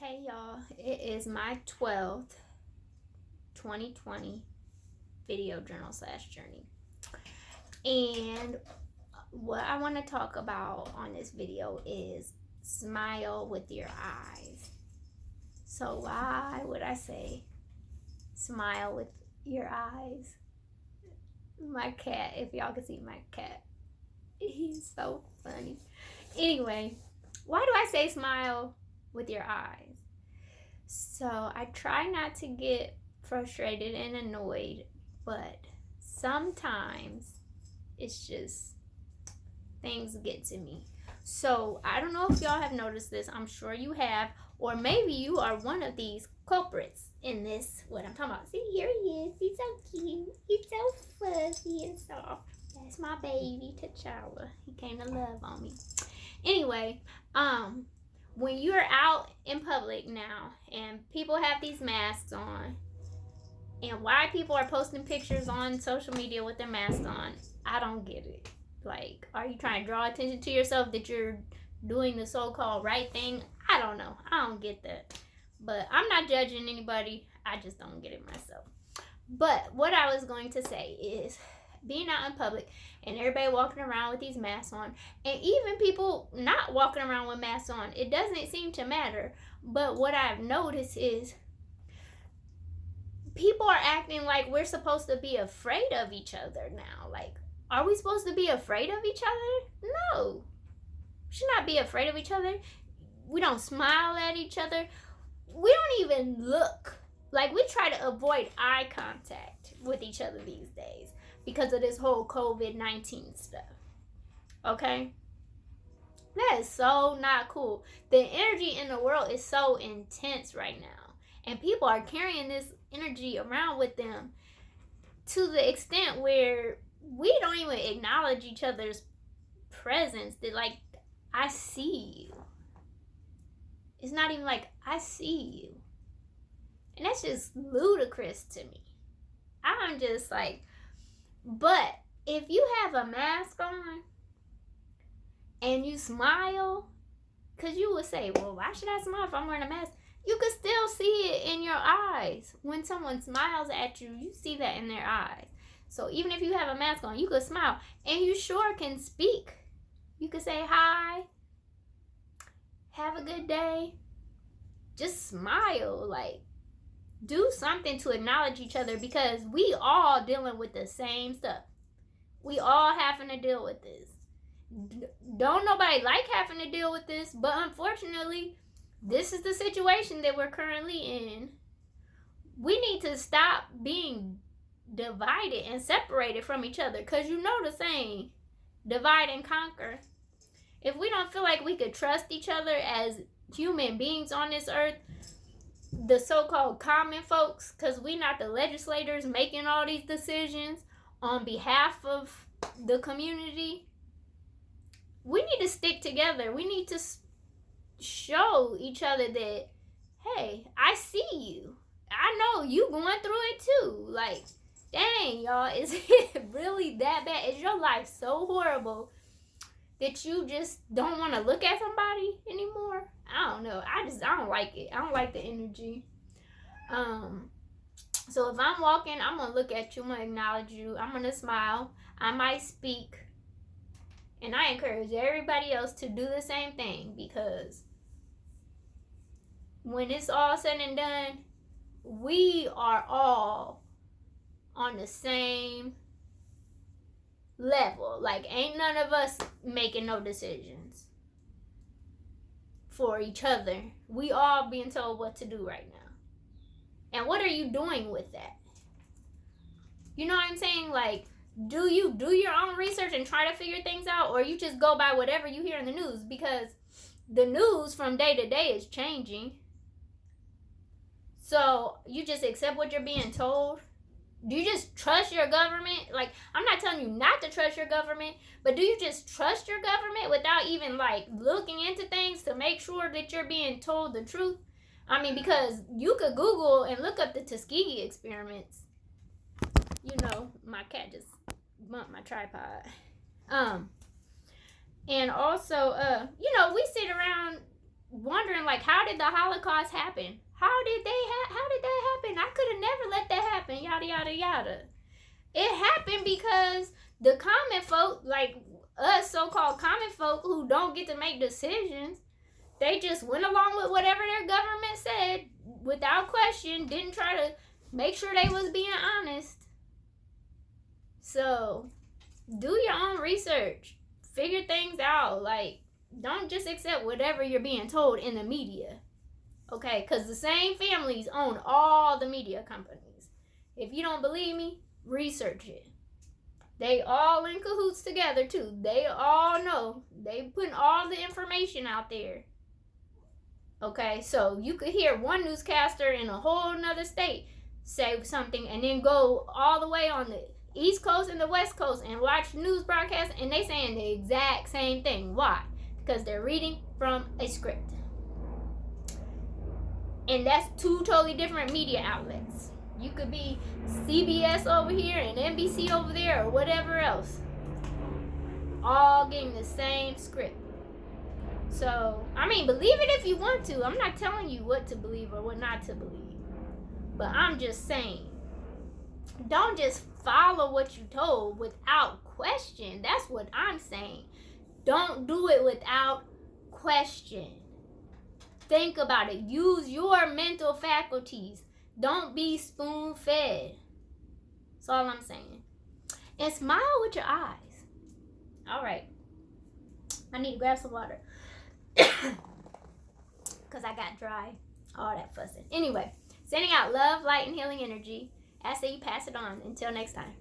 Hey y'all, it is my 12th 2020 video journal / journey. And what I want to talk about on this video is smile with your eyes. So why would I say smile with your eyes? My cat, if y'all can see my cat, he's so funny. Anyway, why do I say smile with your eyes? So I try not to get frustrated and annoyed, but sometimes it's just things get to me. So I don't know if y'all have noticed this. I'm sure you have, or maybe you are one of these culprits in this. What I'm talking about. See, here he is. He's so cute. He's so fuzzy and soft. That's my baby T'Challa. He came to love on me. Anyway, when you're out in public now and people have these masks on, and why people are posting pictures on social media with their masks on, I don't get it. Like, are you trying to draw attention to yourself that you're doing the so-called right thing? I don't know. I don't get that. But I'm not judging anybody. I just don't get it myself. But what I was going to say is, being out in public and everybody walking around with these masks on, and even people not walking around with masks on, it doesn't seem to matter. But what I've noticed is people are acting like we're supposed to be afraid of each other now. Like, are we supposed to be afraid of each other? No. We should not be afraid of each other. We don't smile at each other. We don't even look. Like, we try to avoid eye contact with each other these days because of this whole COVID-19 stuff. Okay? That is so not cool. The energy in the world is so intense right now. And people are carrying this energy around with them to the extent where we don't even acknowledge each other's presence. That, like, I see you. It's not even like, I see you. And that's just ludicrous to me. I'm just like, but if you have a mask on and you smile, because you would say, well, why should I smile if I'm wearing a mask? You could still see it in your eyes. When someone smiles at you, you see that in their eyes. So even if you have a mask on, you could smile. And you sure can speak. You could say, hi, have a good day. Just smile. Like, do something to acknowledge each other, because we all dealing with the same stuff. We all having to deal with this. Don't nobody like having to deal with this, but unfortunately, this is the situation that we're currently in. We need to stop being divided and separated from each other, because you know the saying, divide and conquer. If we don't feel like we could trust each other as human beings on this earth, the so-called common folks, because we not the legislators making all these decisions on behalf of the community, we need to stick together. We need to show each other that, hey, I see you. I know you going through it too. Like, dang, y'all, is it really that bad? Is your life so horrible that you just don't want to look at somebody anymore? I don't know. I don't like it. I don't like the energy. So if I'm walking, I'm going to look at you. I'm going to acknowledge you. I'm going to smile. I might speak. And I encourage everybody else to do the same thing, because when it's all said and done, we are all on the same level. Like, ain't none of us making no decisions for each other. We all being told what to do right now. And what are you doing with that? You know what I'm saying? Like, do you do your own research and try to figure things out, or you just go by whatever you hear in the news? Because the news from day to day is changing. So you just accept what you're being told? Do you just trust your government? Like, I'm not telling you not to trust your government, but do you just trust your government without even, like, looking into things to make sure that you're being told the truth? I mean, because you could Google and look up the Tuskegee experiments. You know, my cat just bumped my tripod. And also, we sit around wondering, like, Like, how did the Holocaust happen? How did that happen? I could have never let that happen. Yada yada yada. It happened because the common folk, like us so-called common folk who don't get to make decisions, they just went along with whatever their government said without question, didn't try to make sure they was being honest. So, do your own research. Figure things out. Like, don't just accept whatever you're being told in the media. Okay? Because the same families own all the media companies. If you don't believe me, research it. They all in cahoots together, too. They all know. They putting all the information out there. Okay? So, you could hear one newscaster in a whole nother state say something and then go all the way on the East Coast and the West Coast and watch news broadcasts and they saying the exact same thing. Why? Because they're reading from a script. And that's two totally different media outlets. You could be CBS over here and NBC over there or whatever else. All getting the same script. So, I mean, believe it if you want to. I'm not telling you what to believe or what not to believe. But I'm just saying, don't just follow what you're told without question. That's what I'm saying. Don't do it without question. Think about it. Use your mental faculties. Don't be spoon-fed. That's all I'm saying. And smile with your eyes. All right. I need to grab some water. Because I got dry. All that fussing. Anyway, sending out love, light, and healing energy. I say you pass it on. Until next time.